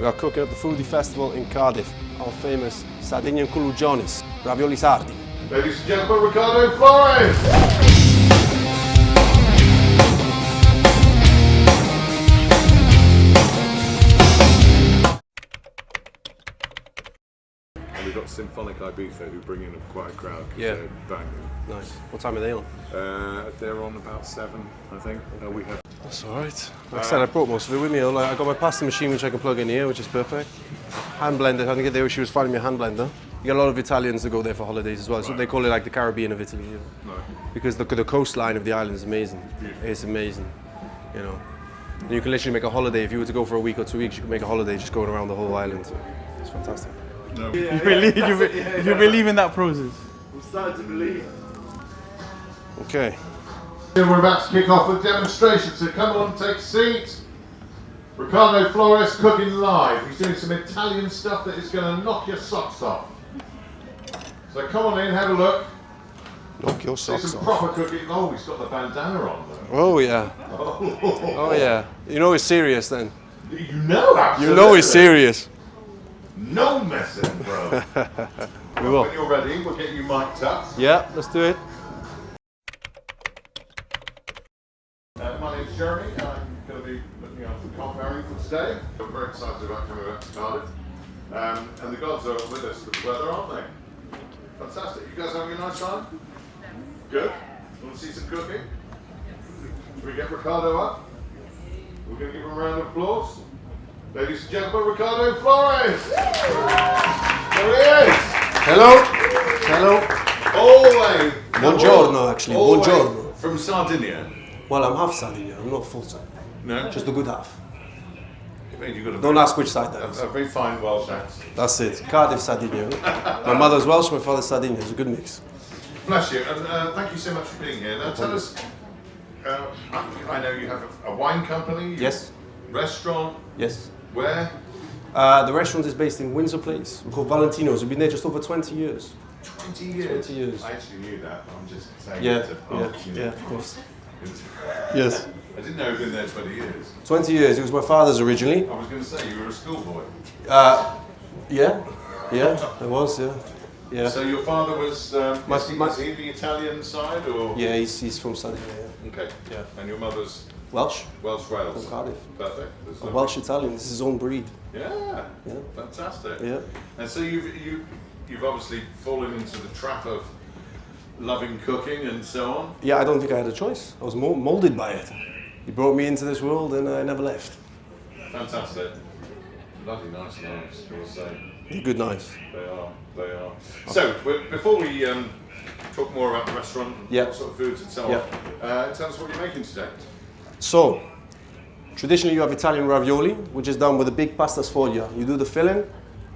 We are cooking at the Foodie Festival in Cardiff, our famous Sardinian Culurgiones, ravioli sardi. Ladies and gentlemen, Ricardo Flores! And we've got Symphonic Ibiza who bring in quite a crowd. Yeah. They're banging. Nice. What time are they on? They're on about 7, I think. We have. That's alright. Like I said, I brought most of it with me. I got my pasta machine which I can plug in here, which is perfect. Hand blender, I didn't get there, she was finding me a hand blender. You get a lot of Italians that go there for holidays as well, so they call it like the Caribbean of Italy. You know? Because the coastline of the island is amazing. It's amazing, you know. And you can literally make a holiday, if you were to go for a week or 2 weeks, you can make a holiday just going around the whole island. It's fantastic. No. You believe in that process? I'm starting to believe. Okay. We're about to kick off with demonstration, so come on, take a seat. Ricardo Flores cooking live. He's doing some Italian stuff that is going to knock your socks off. So come on in, have a look. Knock your socks See some off. proper cooking. Oh, he's got the bandana on though. Oh yeah. Oh yeah. You know he's serious then. You know, absolutely. You know he's serious. No messing, bro. We will. When you're ready, we'll get you mic'd up. Yeah, let's do it. My name's Jeremy, and I'm going to be looking after the culinary for today. I'm very excited about coming back to Cardiff. And the gods are with us with the weather, aren't they? Fantastic. You guys having a nice time? Good. Want to see some cooking? Should we get Ricardo up? We're going to give him a round of applause. Ladies and gentlemen, Ricardo Flores! There he is! Hello. Hello. All the way. Buongiorno, actually. All the way Buongiorno. from Sardinia. Well, I'm half Sardinian. I'm not full Sardinian. No? Just a good half. You've got Don't ask which side that is. a very fine Welsh accent. That's it. Cardiff Sardinian. My mother's Welsh, my father's Sardinian. It's a good mix. Bless you, and thank you so much for being here. Now tell us, I know you have a wine company. Yes. Restaurant. Yes. Where? The restaurant is based in Windsor Place. We're called Valentino's. We've been there just over 20 years. 20 years. 20 years. I actually knew that. I'm just saying. Yeah, it yeah, of course. Yes. I didn't know you'd been there 20 years. 20 years. It was my father's originally. I was going to say you were a schoolboy. Yeah, I was, yeah. Yeah. So your father was, is he the Italian side or? Yeah, he's from Sardinia, yeah. Okay. Yeah. And your mother's? Welsh. Welsh Wales. From Cardiff. Perfect. A Welsh Italian. This is his own breed. Yeah. Yeah. Fantastic. Yeah. And so you've obviously fallen into the trap of loving cooking and so on. Yeah, I don't think I had a choice. I was molded by it. He brought me into this world and I never left. Fantastic. Bloody nice knives, I will say. They're good knives. They are. So, before we talk more about the restaurant, Yeah. what sort of foods and so on, tell us what you're making today. So, traditionally you have Italian ravioli, which is done with a big pasta sfoglia. You do the filling,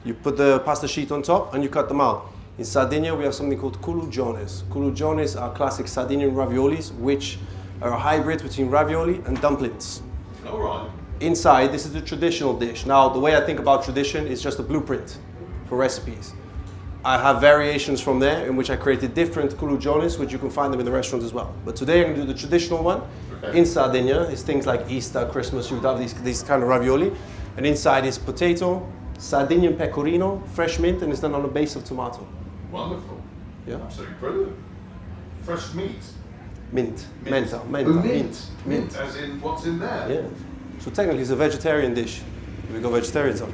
you put the pasta sheet on top, and you cut them out. In Sardinia, we have something called culurgiones. Culurgiones are classic Sardinian raviolis, which are a hybrid between ravioli and dumplings. All right. Inside, this is the traditional dish. Now, the way I think about tradition is just a blueprint for recipes. I have variations from there in which I created different culurgiones, which you can find them in the restaurant as well. But today I'm going to do the traditional one. Okay. In Sardinia, it's things like Easter, Christmas, you would have these kind of ravioli. And inside is potato, Sardinian pecorino, fresh mint, and it's done on a base of tomato. Wonderful. Yeah. Absolutely brilliant. Fresh meat. Mint. Menta. Mint. As in, what's in there? Yeah. So technically it's a vegetarian dish. We go vegetarians on.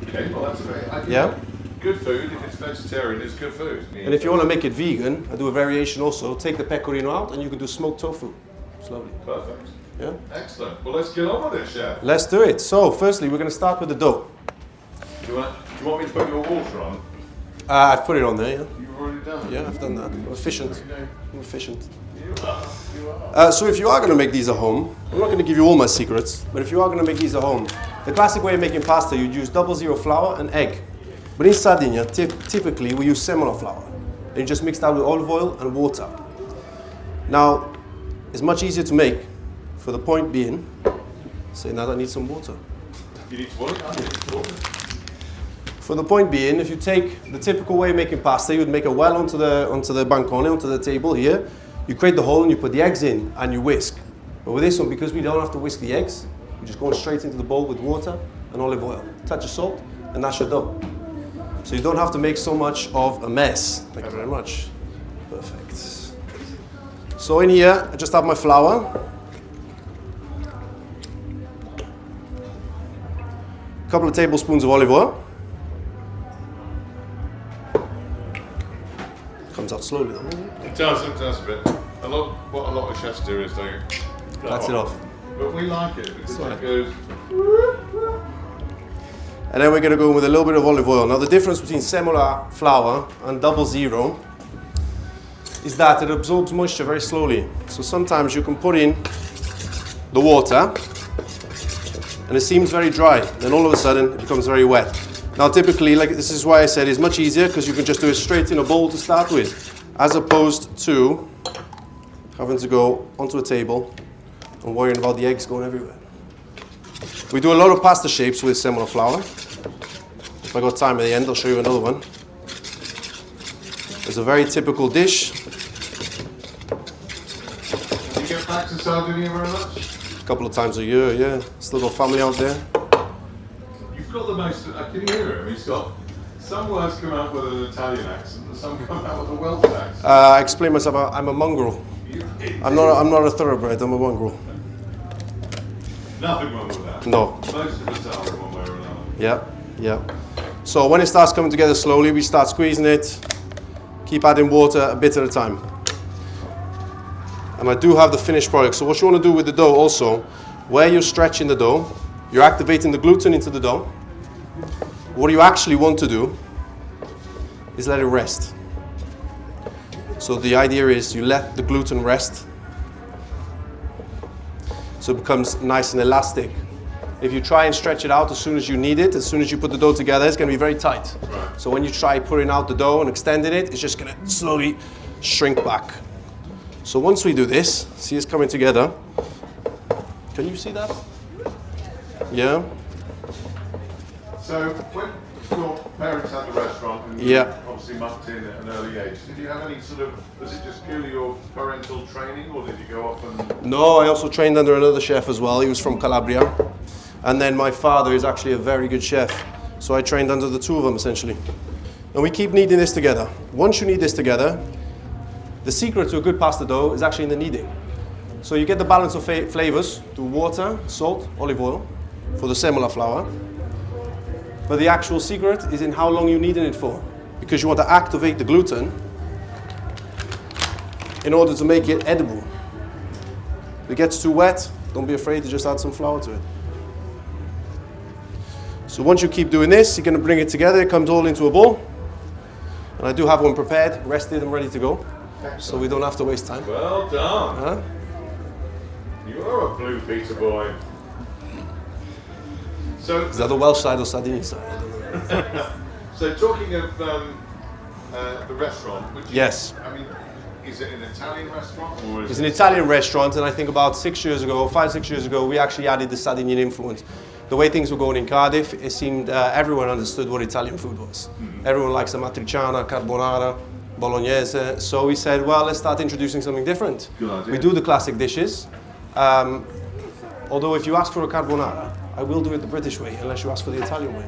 Okay, well that's great. Yeah. Good food, if it's vegetarian, it's good food. And if you want to make it vegan, I do a variation also. Take the pecorino out and you can do smoked tofu. It's lovely. Perfect. Yeah. Excellent. Well, let's get on with it, chef. Let's do it. So, firstly, we're going to start with the dough. Do you want me to put your water on? I've put it on there, yeah. You've already done it? Yeah, I've done that. I'm efficient. I'm efficient. You are. So if you are going to make these at home, I'm not going to give you all my secrets, but if you are going to make these at home, the classic way of making pasta, you'd use 00 flour and egg. But in Sardinia, typically we use semolina flour. And you just mix that with olive oil and water. Now, it's much easier to make, for the point being, saying that I need some water. You need water? I need water. For the point being, if you take the typical way of making pasta, you would make a well onto the bancone, onto the table here. You create the hole and you put the eggs in and you whisk. But with this one, because we don't have to whisk the eggs, we're just going straight into the bowl with water and olive oil, touch of salt, and that's your dough. So you don't have to make so much of a mess. Thank you very much. Perfect. So in here, I just have my flour. A couple of tablespoons of olive oil. Comes out slowly, doesn't it? It does a bit. What a lot of chefs do is they That's it off. But we like it because it goes. And then we're going to go in with a little bit of olive oil. Now the difference between semola flour and 00 is that it absorbs moisture very slowly. So sometimes you can put in the water and it seems very dry. Then all of a sudden it becomes very wet. Now typically, like this is why I said it's much easier because you can just do it straight in a bowl to start with, as opposed to having to go onto a table and worrying about the eggs going everywhere. We do a lot of pasta shapes with semola flour. If I got time at the end, I'll show you another one. It's a very typical dish. Do you get back to Sardinia very much? A couple of times a year, yeah. Still got family out there. You've got the most. I can hear him. He's got some words come out with an Italian accent, and some come out with a Welsh accent. I explain myself. I'm a mongrel. I'm not a thoroughbred. I'm a mongrel. Nothing wrong with that. No. Most of us are one way or another. Yeah, yeah. So when it starts coming together slowly, we start squeezing it. Keep adding water a bit at a time. And I do have the finished product. So what you want to do with the dough also, where you're stretching the dough, you're activating the gluten into the dough. What you actually want to do is let it rest. So the idea is you let the gluten rest so it becomes nice and elastic. If you try and stretch it out as soon as you need it, as soon as you put the dough together, it's going to be very tight. Right. So when you try putting out the dough and extending it, it's just going to slowly shrink back. So once we do this, see it's coming together. Can you see that? Yeah? So when your parents had the restaurant and you obviously mucked in at an early age, did you have any sort of, was it just purely your parental training or did you go off and... No, I also trained under another chef as well. He was from Calabria. And then my father is actually a very good chef. So I trained under the two of them essentially. And we keep kneading this together. Once you knead this together, the secret to a good pasta dough is actually in the kneading. So you get the balance of flavors to water, salt, olive oil for the semola flour. But the actual secret is in how long you're kneading it for. Because you want to activate the gluten in order to make it edible. If it gets too wet, don't be afraid to just add some flour to it. So once you keep doing this, you're going to bring it together. It comes all into a bowl. And I do have one prepared, rested and ready to go. So we don't have to waste time. Well done. You are a blue Peter boy. So, is that the Welsh side or Sardinian side? I don't know. So talking of the restaurant, which yes. I mean, is it an Italian restaurant? Or is it's an Italian restaurant, and I think about 6 years ago, 5-6 years ago, we actually added the Sardinian influence. The way things were going in Cardiff, it seemed everyone understood what Italian food was. Everyone likes the matriciana, carbonara, bolognese. So we said, well, let's start introducing something different. Good idea. We do the classic dishes. Although if you ask for a carbonara, I will do it the British way, unless you ask for the Italian way.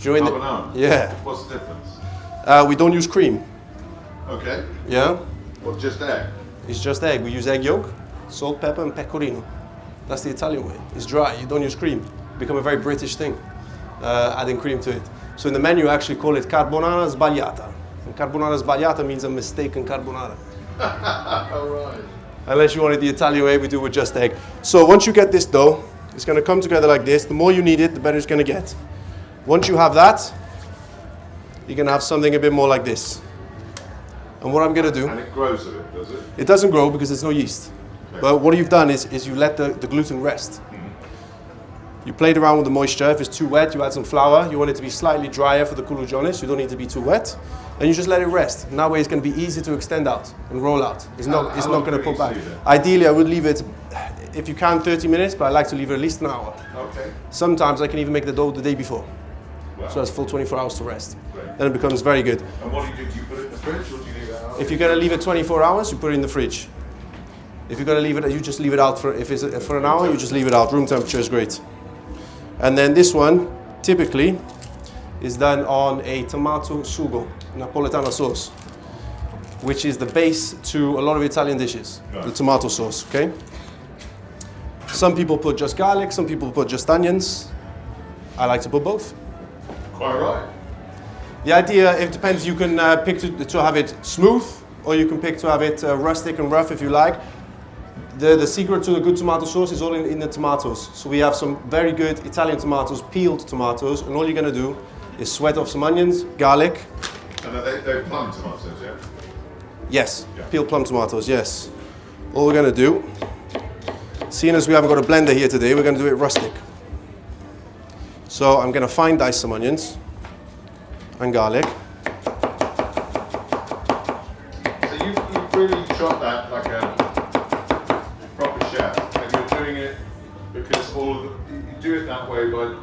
Do you know carbonara? Yeah. What's the difference? We don't use cream. Okay. Yeah? What, just egg? It's just egg. We use egg yolk, salt, pepper, and pecorino. That's the Italian way. It's dry. You don't use cream. Become a very British thing, adding cream to it. So in the menu, I actually call it carbonara sbagliata. And carbonara sbagliata means a mistaken carbonara. All right. Unless you want it the Italian way, we do with just egg. So once you get this dough, it's going to come together like this. The more you knead it, the better it's going to get. Once you have that, you're going to have something a bit more like this. And what I'm going to do... And it grows a bit, does it? It doesn't grow because there's no yeast. Okay. But what you've done is you let the gluten rest. You played around with the moisture. If it's too wet, you add some flour. You want it to be slightly drier for the culurgiones. You don't need to be too wet. And you just let it rest. And that way it's going to be easy to extend out and roll out. It's not going to put back. Ideally, I would leave it, if you can, 30 minutes, but I like to leave it at least an hour. Okay. Sometimes I can even make the dough the day before. Wow. So that's full 24 hours to rest. Great. Then it becomes very good. And what do? Do you put it in the fridge or do you leave it out? If you're going to leave it 24 hours, you put it in the fridge. If you're going to leave it, you just leave it out for, if it's for an hour, you just leave it out. Room temperature is great. And then this one, typically, is done on a tomato sugo, Napoletana sauce, which is the base to a lot of Italian dishes, the tomato sauce, okay? Some people put just garlic, some people put just onions. I like to put both. Quite right. The idea, it depends, you can pick to have it smooth, or you can pick to have it rustic and rough if you like. The secret to a good tomato sauce is all in the tomatoes. So we have some very good Italian tomatoes, peeled tomatoes, and all you're gonna do is sweat off some onions, garlic. And they're plum tomatoes, yeah? Yes, peeled plum tomatoes, yes. All we're gonna do, seeing as we haven't got a blender here today, we're gonna do it rustic. So I'm gonna fine dice some onions and garlic. So you've really chopped that like a proper chef, and you're doing it because you do it that way by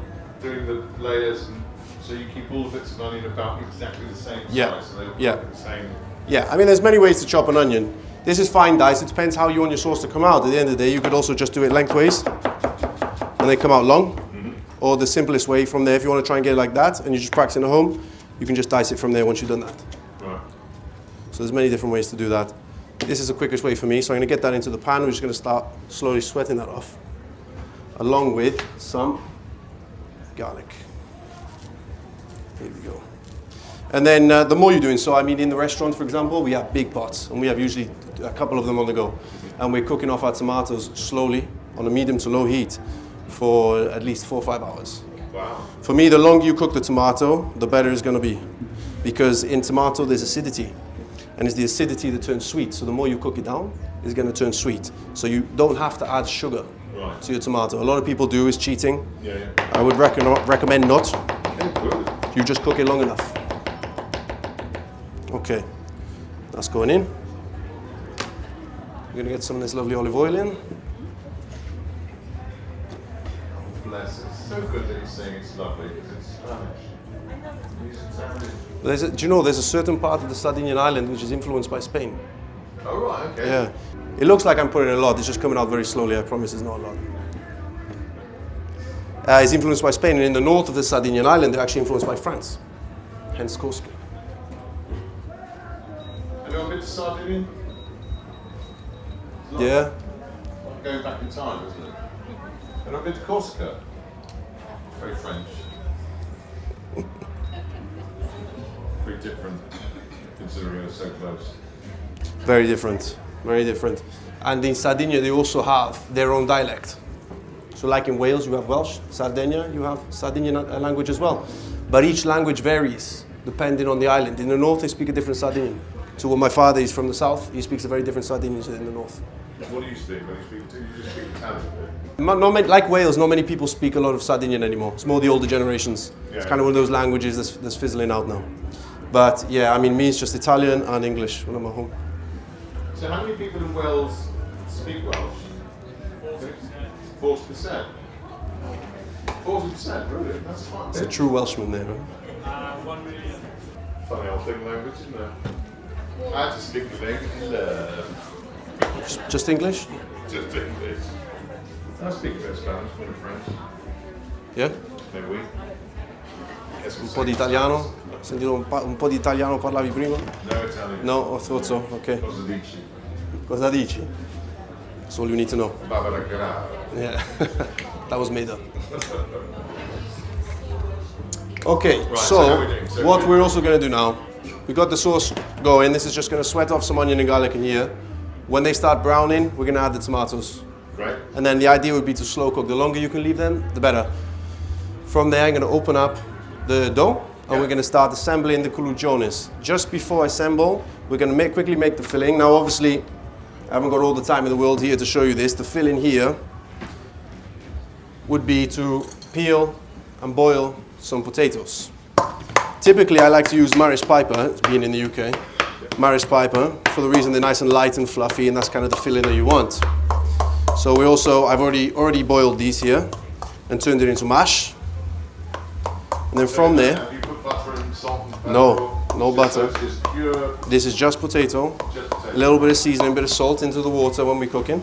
doing the layers, and so you keep all the bits of onion about exactly the same size, so they look like the same. Yeah, I mean, there's many ways to chop an onion. This is fine dice. It depends how you want your sauce to come out. At the end of the day, you could also just do it lengthways, and they come out long. Or the simplest way from there, if you want to try and get it like that, and you're just practicing at home, you can just dice it from there once you've done that. Right. So there's many different ways to do that. This is the quickest way for me, so I'm going to get that into the pan. We're just going to start slowly sweating that off, along with some garlic. Here we go. And then the more you're doing so, I mean, in the restaurant, for example, we have big pots, and we have usually a couple of them on the go. And we're cooking off our tomatoes slowly on a medium to low heat for at least 4 or 5 hours. Wow. For me, the longer you cook the tomato, the better it's going to be. Because in tomato, there's acidity. And it's the acidity that turns sweet. So the more you cook it down, it's going to turn sweet. So you don't have to add sugar to your tomato. A lot of people do, is cheating. Yeah. I would recommend not. Okay, good. You just cook it long enough. Okay, that's going in. We're going to get some of this lovely olive oil in. Bless. It's so good that you're saying it's lovely because it's Spanish. Do you know there's a certain part of the Sardinian island which is influenced by Spain? Oh, right, okay. Yeah. It looks like I'm putting a lot. It's just coming out very slowly. I promise it's not a lot. It's influenced by Spain, and in the north of the Sardinian island, they're actually influenced by France. Hence Corsica. Have you ever been to Sardinian? Yeah. Like going back in time, isn't it? Have you ever been to Corsica? Very French. Very different, considering it was so close. Very different. Very different. And in Sardinia, they also have their own dialect. So like in Wales, you have Welsh. Sardinia, you have Sardinian language as well. But each language varies depending on the island. In the north, they speak a different Sardinian. So when my father is from the south, he speaks a very different Sardinian in the north. What do you speak when you speak to? You just speak Italian, Like Wales, not many people speak a lot of Sardinian anymore. It's more the older generations. It's kind of one of those languages that's fizzling out now. But yeah, I mean, me, it's just Italian and English when I'm at home. So how many people in Wales speak Welsh? 40%. 40%, really? That's quite It's a big. true Welshman there. Huh? 1 million. Funny old thing language, isn't it? I had to speak with English. Just English? Just English. I speak a bit of Spanish, a bit of French. Yeah? Maybe we. Un po' di italiano? Ho sentito un po' di italiano parlavi prima? No Italian. No, I thought so. Okay. Cosa dici? Cosa dici? That's all you need to know. Barbara Grava. Yeah, that was made up. Okay, Right, so so how we doing? So what we- we're also going to do now, we got the sauce going. This is just going to sweat off some onion and garlic in here. When they start browning, we're going to add the tomatoes. Great. And then the idea would be to slow cook. The longer you can leave them, the better. From there, I'm going to open up the dough, and we're going to start assembling the culurgiones. Just before I assemble, we're going to quickly make the filling. Now, obviously, I haven't got all the time in the world here to show you this. The filling here would be to peel and boil some potatoes. Typically, I like to use Maris Piper, being in the UK. Maris Piper, for the reason they're nice and light and fluffy, and that's kind of the filling that you want. So I've already boiled these here and turned it into mash. And then from there, Have you put butter and salt and pepper? no butter. So it's pure, This is just potato, just a potato. little bit of seasoning, a bit of salt into the water when we're cooking.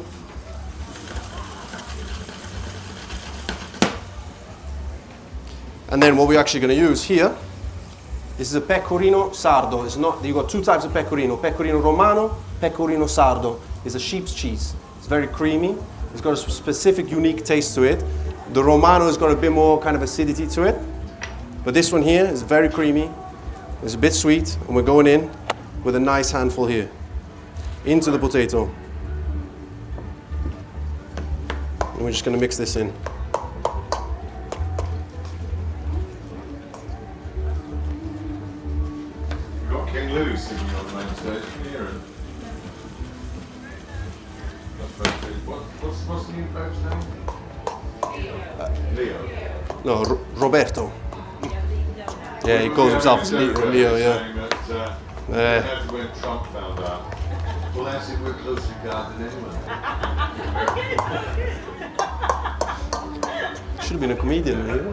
And then what we're actually going to use here, this is a pecorino sardo. It's not, you've got two types of pecorino. Pecorino romano, pecorino sardo. It's a sheep's cheese. It's very creamy. It's got a specific, unique taste to it. The romano has got a bit more kind of acidity to it. But this one here is very creamy. It's a bit sweet. And we're going in with a nice handful here. Into the potato. And we're just going to mix this in. Sitting on the main stage here. What's the new folks name? Leo. No, Roberto. Yeah, he calls himself Leo, yeah. That's when Trump found out. Well, I said we're closer guard than anyone. Should have been a comedian, maybe.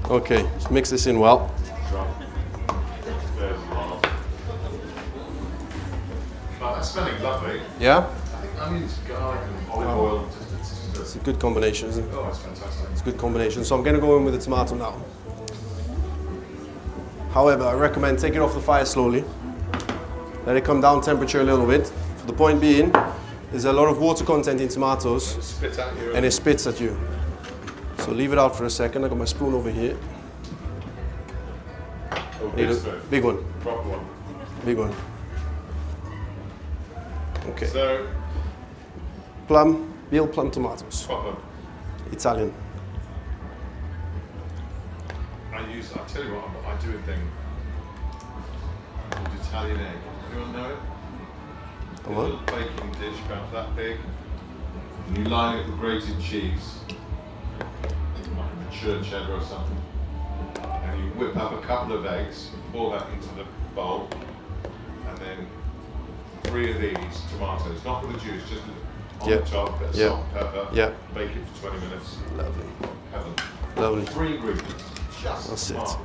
Okay, just mix this in well. Oh, that's smelling lovely. Yeah? I think onions, garlic, and olive oil. It's a good combination, isn't it? Oh, it's fantastic. It's a good combination. So I'm going to go in with the tomato now. However, I recommend take it off the fire slowly. Let it come down temperature a little bit. For the point being, there's a lot of water content in tomatoes. It spits at you. And it spits at you. So leave it out for a second. I got my spoon over here. Oh, big one. Proper one. Big one. Okay. So, veal plum tomatoes. proper. Italian. I'll tell you what, I do a thing called Italian egg. Anyone know it? A What? little baking dish about that big. And you line it with grated cheese, like a mature cheddar or something. And you whip up a couple of eggs, pour that into the bowl, and then 3 of these tomatoes, not with the juice, just on Yep. the top, bit of Yep. salt and pepper, Yep. bake it for 20 minutes. Lovely. Heaven. Lovely. 3 ingredients. Just That's it. smart.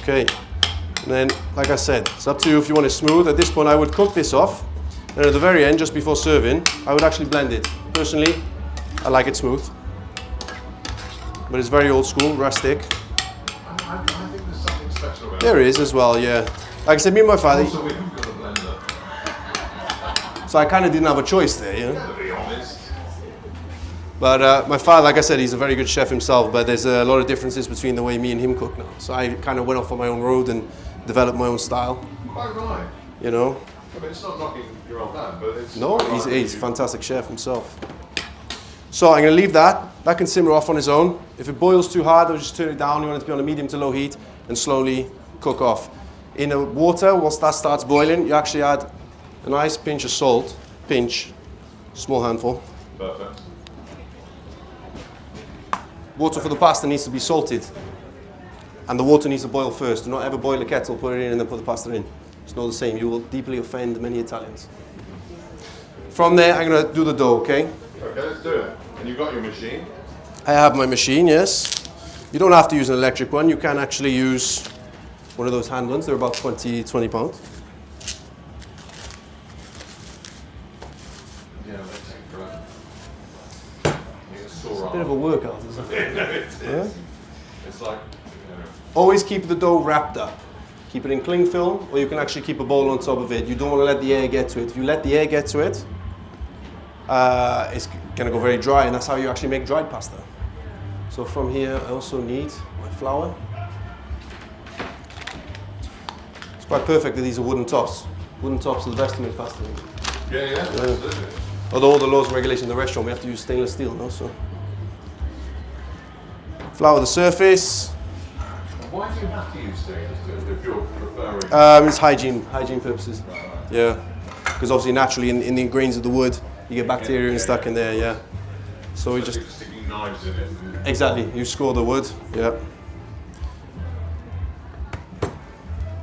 Okay. And then, like I said, it's up to you if you want it smooth. At this point, I would cook this off. And at the very end, just before serving, I would actually blend it. Personally, I like it smooth. But it's very old school, rustic. I think there's something special about There is as well, yeah. Like I said, me and my father, Also, we haven't got a blender, so I kind of didn't have a choice there, you know. to be honest. But my father, like I said, he's a very good chef himself, but there's a lot of differences between the way me and him cook now. So I kind of went off on my own road and developed my own style, Quite right. you know. I mean, it's not knocking your old man, but it's... No, quite he's right a you- fantastic chef himself. So I'm going to leave that. That can simmer off on its own. If it boils too hard, I'll just turn it down. You want it to be on a medium to low heat and slowly cook off. In the water, once that starts boiling, you actually add a nice pinch of salt. Small handful. Perfect. Water for the pasta needs to be salted. And the water needs to boil first. Do not ever boil a kettle, put it in and then put the pasta in. It's not the same. You will deeply offend many Italians. From there, I'm going to do the dough, okay? Okay, let's do it. And you've got your machine. I have my machine, yes. You don't have to use an electric one. You can actually use one of those hand ones. They're about 20 pounds. Yeah, they take forever. It's sore Bit of a workout, isn't it? Yeah? It's like, Always keep the dough wrapped up. Keep it in cling film, or you can actually keep a bowl on top of it. You don't want to let the air get to it. If you let the air get to it, it's going to go very dry, and that's how you actually make dried pasta. So from here, I also need my flour. It's quite perfect that these are wooden tops. Wooden tops are the best to make pasta. yeah, absolutely. Although all the laws and regulations in the restaurant, we have to use stainless steel, no? So flour the surface. Why do you have to use stainless steel if you're preferring? It's hygiene purposes. Yeah, because obviously naturally in the grains of the wood, you get bacteria and stuck in there. Yeah, so we just Sticking knives in it. exactly you score the wood. Yeah.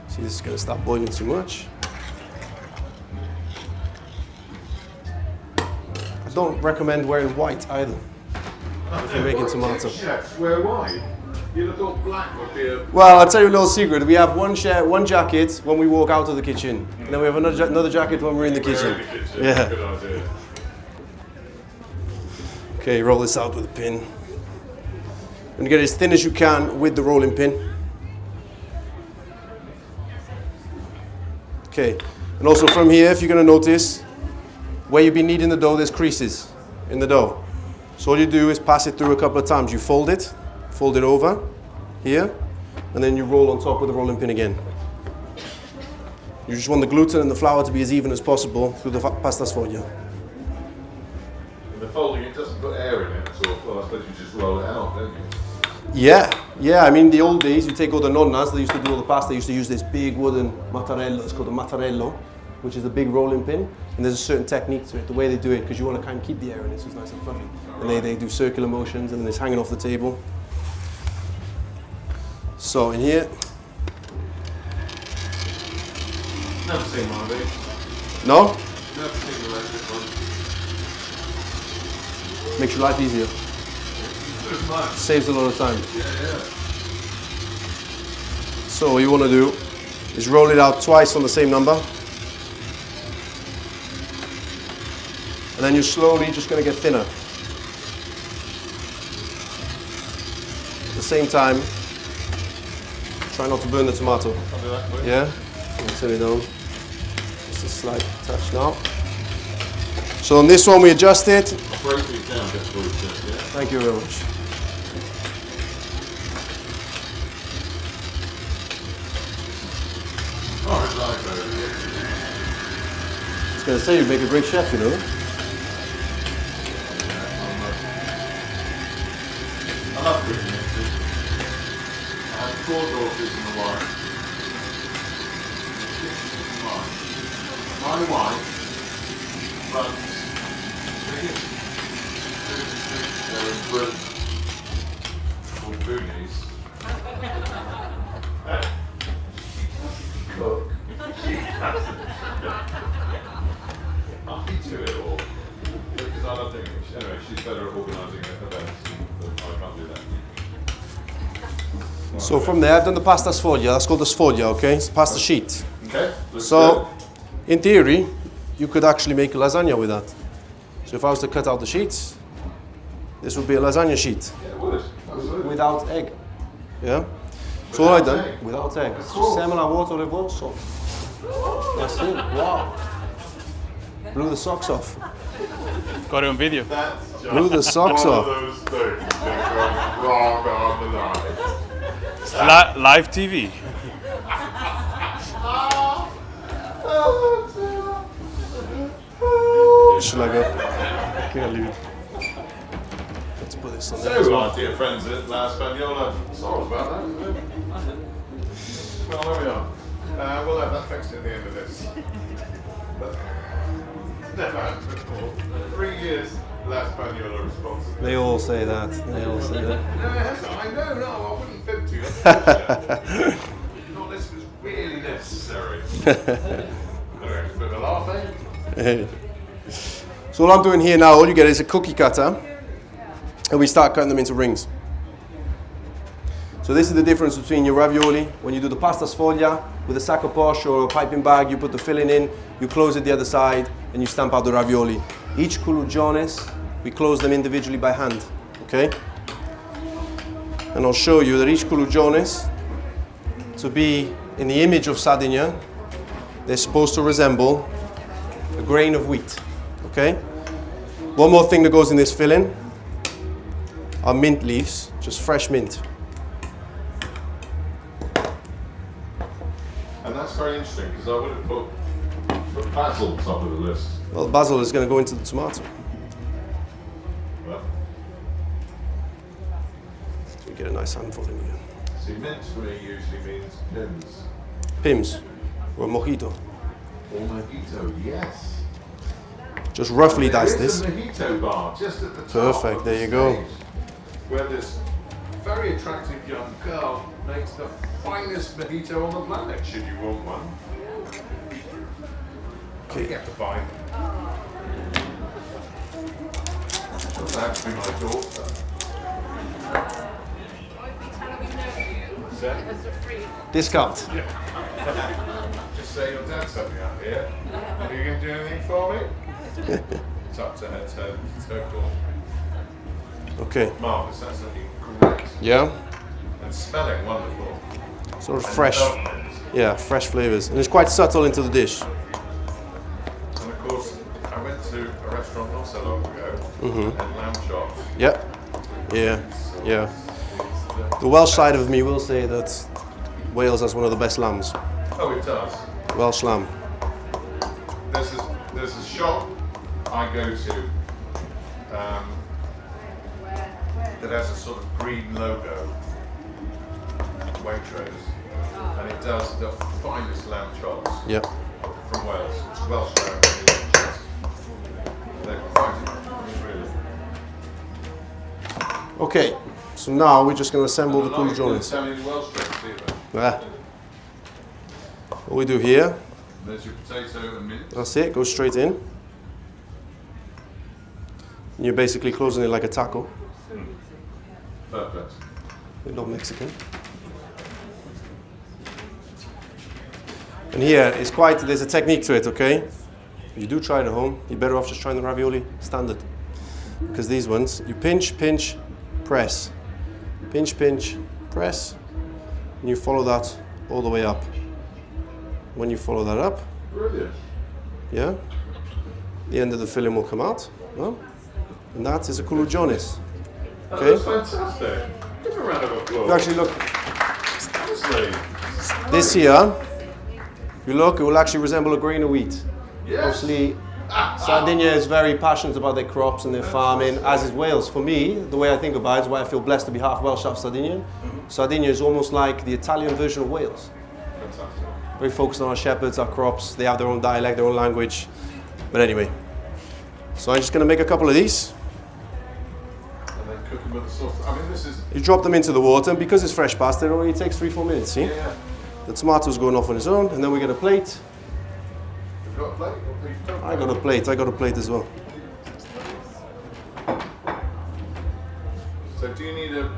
See, this is going to start boiling too much. I don't recommend wearing white either if you're making tomato. Chefs wear white. You'd have thought black would be a... Well, I'll tell you a little secret. We have one jacket when we walk out of the kitchen, and then we have another jacket when we're in the kitchen. Yeah. Yeah. Good idea. Okay, roll this out with a pin. And get it as thin as you can with the rolling pin. Okay, and also from here, if you're going to notice, where you've been kneading the dough, there's creases in the dough. So all you do is pass it through a couple of times. You fold it over here, and then you roll on top with the rolling pin again. You just want the gluten and the flour to be as even as possible through the pasta sfoglia. The folding, it doesn't put air in it, so well, I suppose you just roll it out, don't you? Yeah. I mean, the old days, you take all the nonnas, they used to do all the pasta, they used to use this big wooden mattarello, it's called a mattarello, which is a big rolling pin, and there's a certain technique to it, the way they do it, because you want to kind of keep the air in it so it's nice and fluffy. And they do circular motions, and then it's hanging off the table. So in here. Never seen one of these. No? Never seen the electric one. Makes your life easier. Saves a lot of time. Yeah. So what you want to do is roll it out twice on the same number. And then you're slowly just going to get thinner. At the same time, try not to burn the tomato. I'll do that quick. Yeah? Turn it down. Just a slight touch now. So on this one we adjust it. I'll break these down just for you, yeah? Thank you very much. Oh, it's like that. I was going to say you'd make a great chef, you know. I love cooking actually. I have 4 daughters and a wife. My wife runs the biggest food show in Britain called Foodies. Cook. She has it. I do it all. Because I love doing it. Anyway, she's better at organising events. But I can't do that. So from there I've done the pasta sfoglia. That's called the sfoglia, okay? It's pasta sheet. Okay. So in theory, you could actually make a lasagna with that. So if I was to cut out the sheets, this would be a lasagna sheet. Yeah, it would. Absolutely. Without egg. Yeah? So all I've done, egg. without egg. Of course. Semina vuoto revolso. That's it. Wow. Blew the socks off. Got it on video. That's just Blew the socks one off. of those things that goes wrong on the line. Live TV. Should I go? Can't leave it. Let's put this on there. So, our dear friends at La Spagnola, sorry about that, isn't it? Well, there we are. We'll have that fixed at the end of this. But never happened before. 3 years La Spagnola responsible. They all say that. They all say that. No, it hasn't. I know, no, I wouldn't fib to you. Not this was really necessary. Anyway, a bit of a laugh, eh? So what I'm doing here now, all you get is a cookie cutter, and we start cutting them into rings. So this is the difference between your ravioli. When you do the pasta sfoglia with a sac à poche or a piping bag, you put the filling in, you close it the other side, and you stamp out the ravioli. Each culurgiones, we close them individually by hand, okay? And I'll show you that each culurgiones, to be in the image of Sardinia, they're supposed to resemble a grain of wheat, okay? One more thing that goes in this filling are mint leaves, just fresh mint. And that's very interesting because I would have put basil top of the list. Well, basil is going to go into the tomato. Well, So we get a nice handful in here. see, mint for me usually means pims. Pims, or mojito. Or mojito, yes. Just roughly There dice is this. a mojito bar just at the top. Perfect, of there the you go. stage, where this very attractive young girl makes the finest mojito on the planet, should you want one. Okay. You have to buy them. That's actually my daughter. Set. Discount. Just say your dad sent me out here. Are you going to do anything for me? It's up to her, it's her call. Okay. Marvellous, that's looking great. Yeah. And smelling wonderful. Sort of And fresh. velvet. Yeah, fresh flavors. And it's quite subtle into the dish. And of course, I went to a restaurant not so long ago and lamb chops. Yeah. Yeah. Yeah. The Welsh side of me will say that Wales has one of the best lambs. Oh, it does. Welsh lamb. There's a shop I go to that has a sort of green logo, Waitrose, and it does the finest lamb chops Yeah. from Wales. It's Welsh lamb. They're quite really. Okay. So now we're just going to assemble the Culurgiones. Italian Welsh drinks either. Ah. What we do here, There's your potato and mint. that's it, goes straight in. And you're basically closing it like a taco. Perfect. We're not Mexican. And here, it's quite, there's a technique to it, okay? If you do try it at home, you're better off just trying the ravioli standard. Because these ones, you pinch, pinch, press. Pinch, pinch, press. And you follow that all the way up. When you follow that up, Brilliant. yeah, the end of the filling will come out. Well, and that is a Culurgiones. Okay. That's fantastic. Give a round of applause. If you actually look, Honestly. this here, if you look, it will actually resemble a grain of wheat. Yes. Obviously, Sardinia is very passionate about their crops and their farming, as is Wales. For me, the way I think about it is why I feel blessed to be half Welsh, half Sardinian. Sardinia is almost like the Italian version of Wales. Fantastic. Very focused on our shepherds, our crops. They have their own dialect, their own language. But anyway, so I'm just going to make a couple of these. And then cook them with the sauce. I mean, this is. You drop them into the water, and because it's fresh pasta, it only takes 3-4 minutes, see? Yeah. The tomatoes going off on its own, and then we get a plate. You've got a plate? Or you don't? I got a plate as well. So do you need a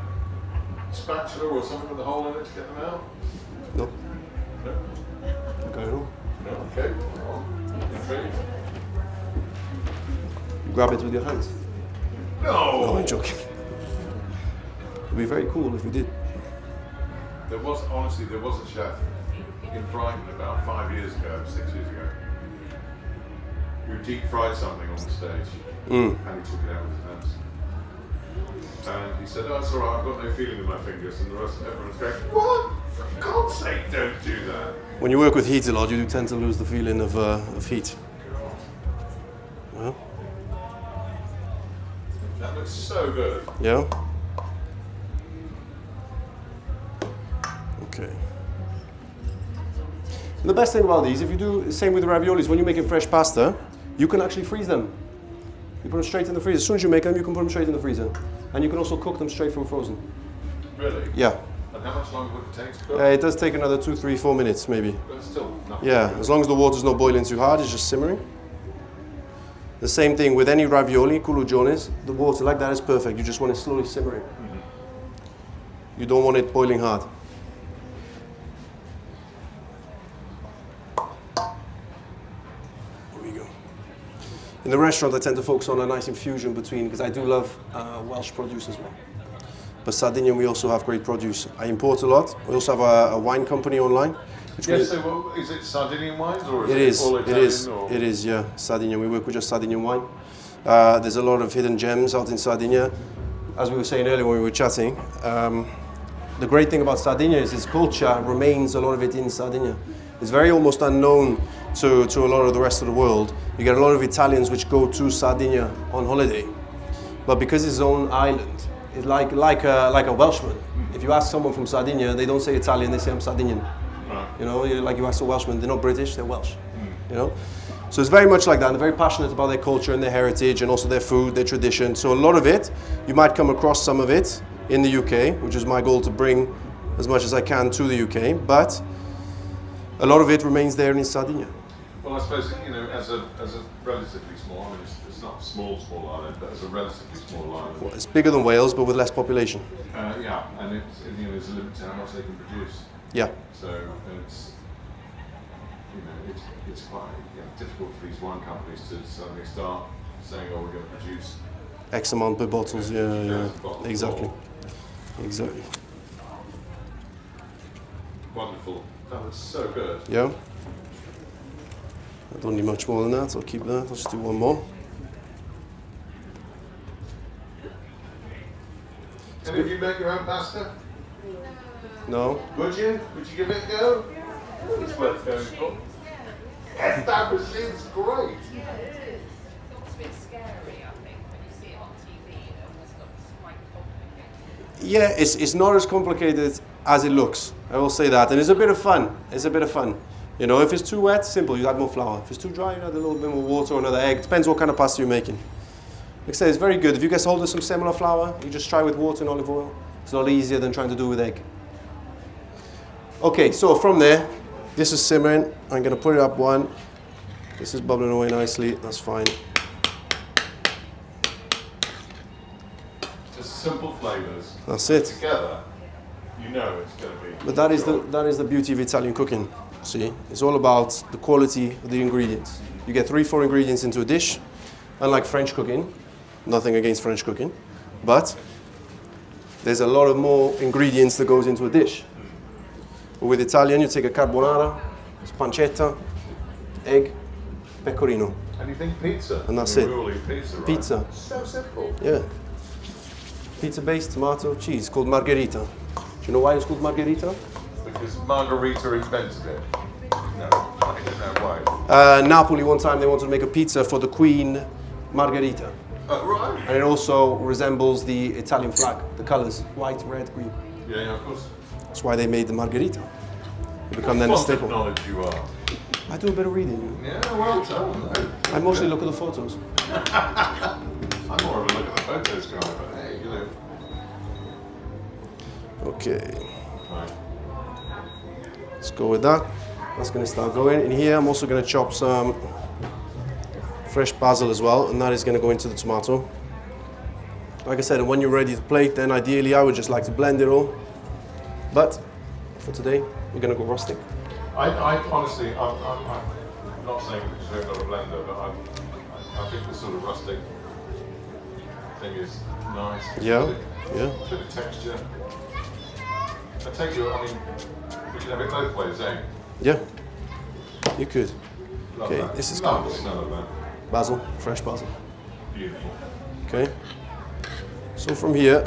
spatula or something with a hole in it to get them out? No? No? Okay, no. No? Okay. Intrigued? You grab it with your hands. No! No, I'm joking. It'd be very cool if you did. There was a chef in Brighton about 6 years ago, who deep fried something on the stage, and he took it out with his hands. And he said, "Oh, it's all right. I've got no feeling in my fingers." And the rest, everyone's going, "What? For God's sake, don't do that." When you work with heat a lot, you do tend to lose the feeling of heat. Well, That looks so good. yeah? Okay. And the best thing about these, if you do the same with the raviolis, when you're making fresh pasta, you can actually freeze them. You put them straight in the freezer. As soon as you make them, you can put them straight in the freezer. And you can also cook them straight from frozen. Really? Yeah. And how much longer would it take to cook? It does take another 2, 3, 4 minutes maybe. But it's still nothing. Yeah, as long as the water's not boiling too hard, it's just simmering. The same thing with any ravioli, Culurgiones, the water like that is perfect. You just want it slowly simmering. You don't want it boiling hard. There we go. In the restaurant, I tend to focus on a nice infusion between, because I do love Welsh produce as well. But Sardinian, we also have great produce. I import a lot. We also have a wine company online. Which Yes, so well, is it Sardinian wines or is It it is, all it Italian? is, Or? it is, yeah. Sardinian, we work with just Sardinian wine. There's a lot of hidden gems out in Sardinia. As we were saying earlier when we were chatting, the great thing about Sardinia is its culture remains a lot of it in Sardinia. It's very almost unknown to a lot of the rest of the world. You get a lot of Italians which go to Sardinia on holiday. But because it's its own island, it's like a Welshman. If you ask someone from Sardinia, they don't say Italian, they say I'm Sardinian. Right. You know, like you ask a Welshman, they're not British, they're Welsh. You know, so it's very much like that. They're very passionate about their culture and their heritage, and also their food, their tradition. So a lot of it, you might come across some of it in the UK, which is my goal to bring as much as I can to the UK. But a lot of it remains there in Sardinia. Well, I suppose, you know, as a relatively small, I mean, it's not a small island, but as a relatively small island. Well, it's bigger than Wales, but with less population. Yeah, and you know, there's a limit to how much they can produce. Yeah. So it's, you know, it's quite difficult for these wine companies to suddenly start saying, "Oh, we're going to produce X amount per bottles, yeah, exactly. Exactly. Wonderful. That was so good. Yeah. I don't need much more than that, I'll keep that. I'll just do one more. Any of you make your own pasta? No? Would you? Would you give it a go? It's worth going for. That seems great. Yeah, it is. It's a bit scary, I think, when you see it on TV. It almost looks quite complicated. Yeah, it's not as complicated as it looks. I will say that. And it's a bit of fun. It's a bit of fun. You know, if it's too wet, simple, you add more flour. If it's too dry, you add a little bit more water or another egg. Depends what kind of pasta you're making. Like I say, it's very good. If you get hold of some similar flour, you just try with water and olive oil. It's a lot easier than trying to do with egg. Okay, so from there, this is simmering. I'm going to put it up one. This is bubbling away nicely. That's fine. Just simple flavours. That's it. Together, you know it's going to be. But that is the beauty of Italian cooking. See, it's all about the quality of the ingredients. You get 3-4 ingredients into a dish. Unlike French cooking, nothing against French cooking, but there's a lot of more ingredients that goes into a dish. But with Italian, you take a carbonara, pancetta, egg, pecorino. And you think pizza? And that's it. We all eat pizza, right? Pizza. So simple. Yeah. Pizza-based tomato cheese called margherita. Do you know why it's called margherita? Because Margherita invented it. No, I don't know why. Napoli, one time they wanted to make a pizza for the Queen Margherita. Right. And it also resembles the Italian flag, the colors, white, red, green. Yeah, of course. That's why they made the margherita. It become then a What staple. knowledge you are. I do a bit of reading. Yeah, well done. I mostly look at the photos. I'm more of a look at the photos guy, but hey, you know. Okay, Right. let's go with that. That's going to start going. In here, I'm also going to chop some fresh basil as well, and that is going to go into the tomato. Like I said, when you're ready to plate, then ideally I would just like to blend it all. But for today, we're going to go rustic. I honestly, I'm not saying because we've got a blender, but I think the sort of rustic thing is nice. Yeah, yeah. A bit of texture. I take you, I mean, we can have it both ways, eh? Yeah, you could. Love Okay, that. this is Love kind the of smell of that. basil, fresh basil. Beautiful. Okay. So from here,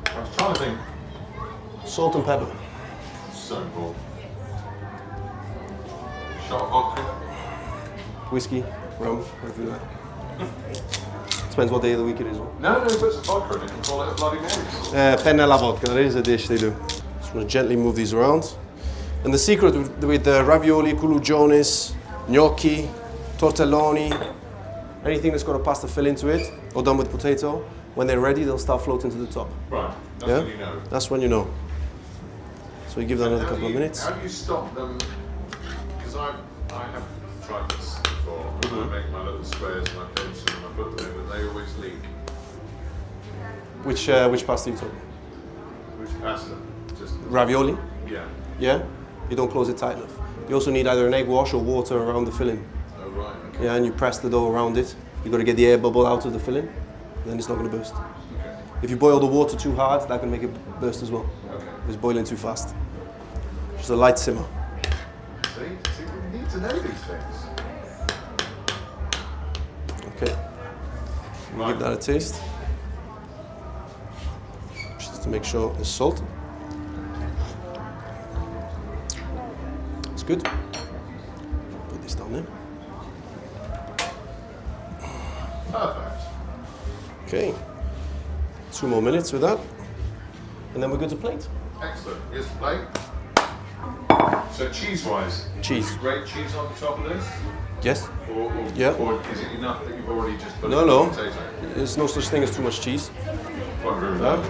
I was trying to think, salt and pepper. so cool. Shot of vodka. Whiskey, rum, whatever you like. Depends what day of the week it is. No, put some vodka in it and call it a Bloody Mary. Penne alla vodka, that is a dish they do. Just want to gently move these around. And the secret with the ravioli, culurgiones, gnocchi, tortelloni, anything that's got a pasta fill into it, or done with potato, when they're ready, they'll start floating to the top. Right, that's when you know. That's when you know. So we give that another couple of minutes. How do you stop them? Because I have tried this before. I make my little squares and I pinch them and I put them in, but they always leak. Which pasta you talking? Which pasta? Just Ravioli? yeah. Yeah? You don't close it tight enough. You also need either an egg wash or water around the filling. Oh right. Okay. Yeah, and you press the dough around it. You've got to get the air bubble out of the filling, then it's not going to burst. Okay. If you boil the water too hard, that can make it burst as well. Okay. If it's boiling too fast. Just a light simmer. See, we need to know these things. Okay. We'll give that a taste. Just to make sure there's salt. It's good. Put this down there. Perfect. Okay. 2 more minutes with that. And then we're good to plate. Excellent. Here's the plate. So cheese-wise, Cheese. great cheese on the top of this? Yes? Or, Yeah. or is it enough that you've already just put No, it in no. the potato? There's no such thing as too much cheese. Quite agree with Yeah. that.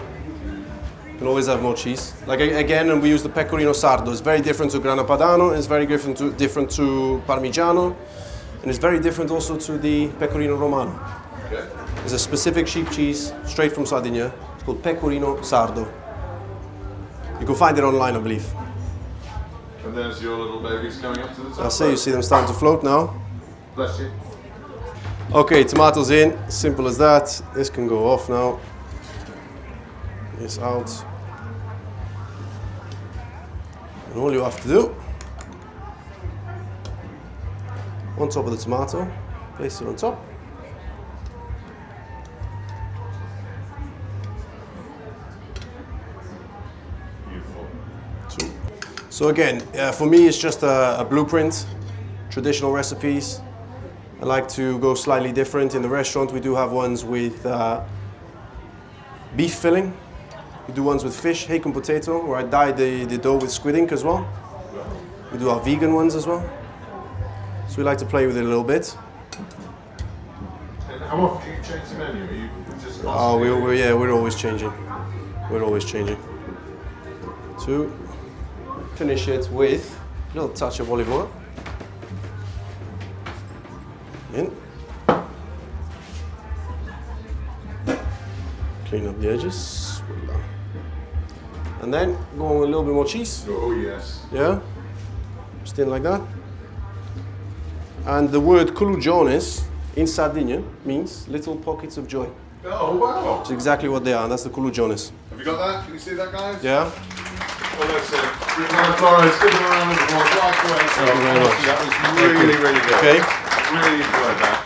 You can always have more cheese. Like again, and we use the pecorino sardo. It's very different to grana padano. It's very different to parmigiano, and it's very different also to the pecorino romano. Okay. It's a specific sheep cheese straight from Sardinia. It's called pecorino sardo. You can find it online, I believe. And there's your little babies going up to the top. I say you see them starting to float now. Bless you. Okay, tomatoes in, simple as that. This can go off now. This out. And all you have to do, on top of the tomato, place it on top. Beautiful. So again, for me it's just a blueprint, traditional recipes. I like to go slightly different. In the restaurant we do have ones with beef filling. We do ones with fish, hake and potato, where I dye the dough with squid ink as well. We do our vegan ones as well. So we like to play with it a little bit. And how often do you change the menu? Are you just Oh, constantly... we're always changing. We're always changing. To finish it with a little touch of olive oil. In. Clean up the edges. And then go on with a little bit more cheese. Oh, yes. Yeah? Just in like that. And the word Culurgiones in Sardinian means little pockets of joy. Oh, wow. That's exactly what they are. That's the Culurgiones. Have you got that? Can you see that, guys? Yeah? Well, listen, Flores, give them a round of applause right away. Thank you very much. That was really, really good. Okay. Really enjoyed that.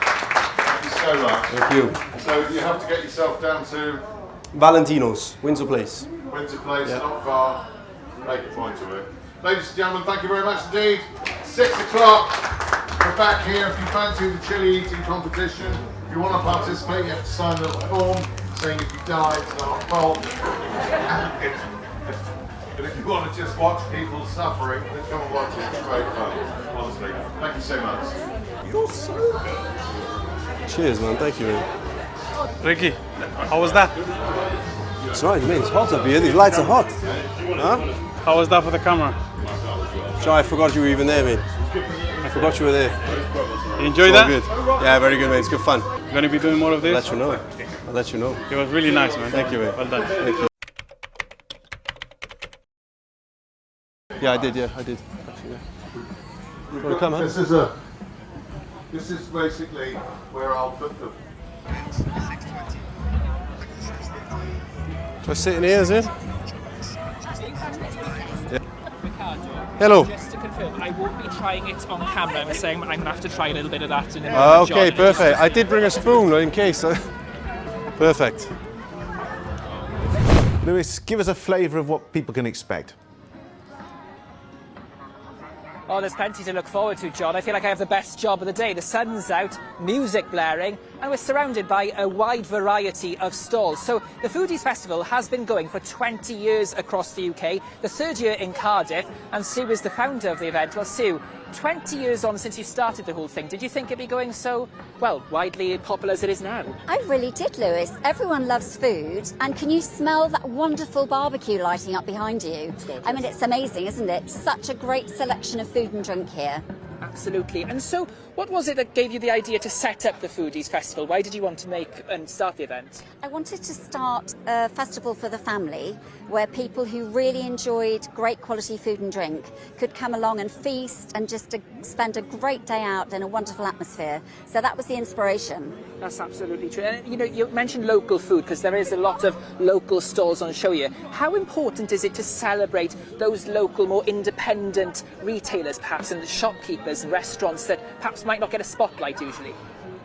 Thank you so much. Thank you. So you have to get yourself down to Valentino's, Windsor Place. Windsor Place, Yeah. not far. Make a point of it. Ladies and gentlemen, thank you very much indeed. 6 o'clock. We're back here. If you fancy the chili eating competition, if you want to participate, you have to sign a little form saying if you die, it's not our fault. But if you want to just watch people suffering, then come and watch it. It's great fun. Honestly. Thank you so much. You're so good. Cheers, man. Thank you, man. Ricky, how was that? It's right, man. It's hot up here. These lights are hot. Huh? How was that for the camera? Sorry, I forgot you were even there, mate. I forgot you were there. You enjoy It's all that? good. Yeah, very good, mate. It's good fun. You're going to be doing more of I'll this? let you know. I'll let you know. It was really nice, man. Thank you, mate. Well done. Thank you. Yeah, I did. Yeah, I did. Actually, yeah. Want to come, huh? This is basically where I'll put the... Do I sit in here, is it? Ricardo, Hello. just to confirm, I won't be trying it on camera. I'm saying I'm going to have to try a little bit of that. And then Okay, perfect. I did bring a spoon in case. Perfect. Lewis, give us a flavour of what people can expect. Oh, there's plenty to look forward to, John. I feel like I have the best job of the day. The sun's out, music blaring, and we're surrounded by a wide variety of stalls. So the Foodies Festival has been going for 20 years across the UK, the third year in Cardiff, and Sue is the founder of the event. Well, Sue, 20 years on since you started the whole thing, did you think it'd be going so, well, widely popular as it is now? I really did, Lewis. Everyone loves food, and can you smell that wonderful barbecue lighting up behind you? I mean, it's amazing, isn't it? Such a great selection of food and drink here. Absolutely. And so, what was it that gave you the idea to set up the Foodies Festival? Why did you want to make and start the event? I wanted to start a festival for the family where people who really enjoyed great quality food and drink could come along and feast and just spend a great day out in a wonderful atmosphere. So that was the inspiration. That's absolutely true. And, you know, you mentioned local food because there is a lot of local stalls on show here. How important is it to celebrate those local, more independent retailers, perhaps, and the shopkeepers and restaurants that perhaps might not get a spotlight usually?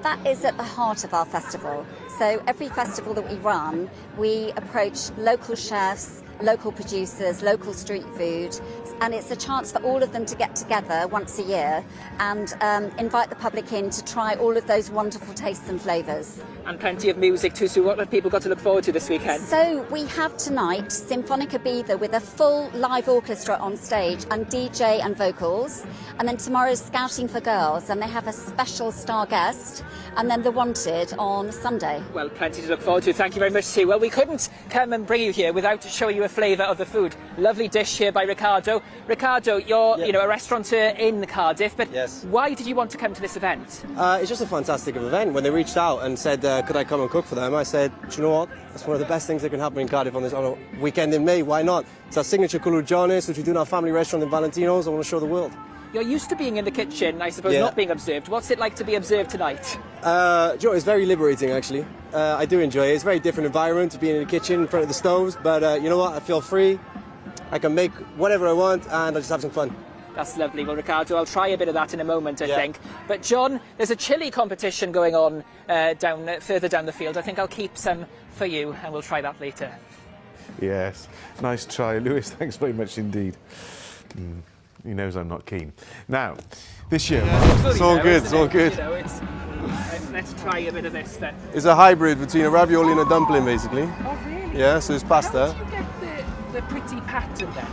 That is at the heart of our festival. So every festival that we run, we approach local chefs, local producers, local street food, and it's a chance for all of them to get together once a year and invite the public in to try all of those wonderful tastes and flavours. And plenty of music too, so what have people got to look forward to this weekend? So we have tonight Symphonica Ibiza with a full live orchestra on stage and DJ and vocals, and then tomorrow's Scouting for Girls, and they have a special star guest, and then The Wanted on Sunday. Well, plenty to look forward to. Thank you very much, Sue. Well, we couldn't come and bring you here without showing you a flavour of the food. Lovely dish here by Ricardo. Ricardo, you're a restaurateur in Cardiff, but Yes. why did you want to come to this event? It's just a fantastic event. When they reached out and said, could I come and cook for them, I said, do you know what? That's one of the best things that can happen in Cardiff on a weekend in May. Why not? It's our signature Culurgiones, which we do in our family restaurant in Valentino's. I want to show the world. You're used to being in the kitchen, I suppose, Yeah. not being observed. What's it like to be observed tonight? Joe, it's very liberating actually. I do enjoy it. It's a very different environment to being in the kitchen in front of the stoves, but you know what? I feel free. I can make whatever I want and I just have some fun. That's lovely. Well, Ricardo, I'll try a bit of that in a moment, I Yeah. think. But John, there's a chili competition going on further down the field. I think I'll keep some for you and we'll try that later. Yes, nice try, Lewis. Thanks very much indeed. He knows I'm not keen. Now, this year, It's all good, it's all good. You know, let's try a bit of this then. It's a hybrid between a ravioli and a dumpling basically. Oh, really? Yeah, so it's pasta. How did you get the pretty pattern then?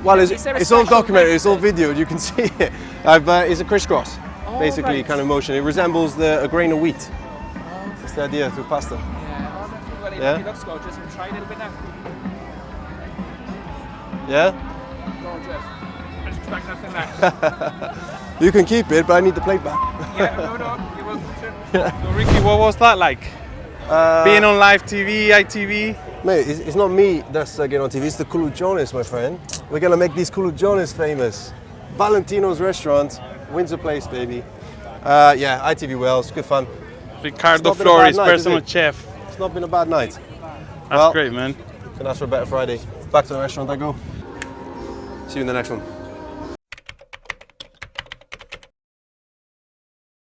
Well, Is there a it's all special documented, it's all method? videoed, you can see it. It's a crisscross, Oh, basically, right. kind of motion. It resembles a grain of wheat. That's the idea through pasta. Yeah, oh, definitely. Well, Yeah? it looks gorgeous. We'll try a little bit now. Yeah? Gorgeous. I just expect nothing less. You can keep it, but I need the plate back. Yeah, no, you will. Sure. So Ricky, what was that like? Being on live TV, ITV? Mate, it's not me that's getting on TV, it's the Culurgiones, my friend. We're gonna make these Culurgiones famous. Valentino's restaurant, Windsor Place, baby. Yeah, ITV Wales, good fun. Ricardo It's not been a bad Flores, night, personal is it? chef. It's not been a bad night. That's great, man. Can ask for a better Friday. Back to the restaurant I go. See you in the next one.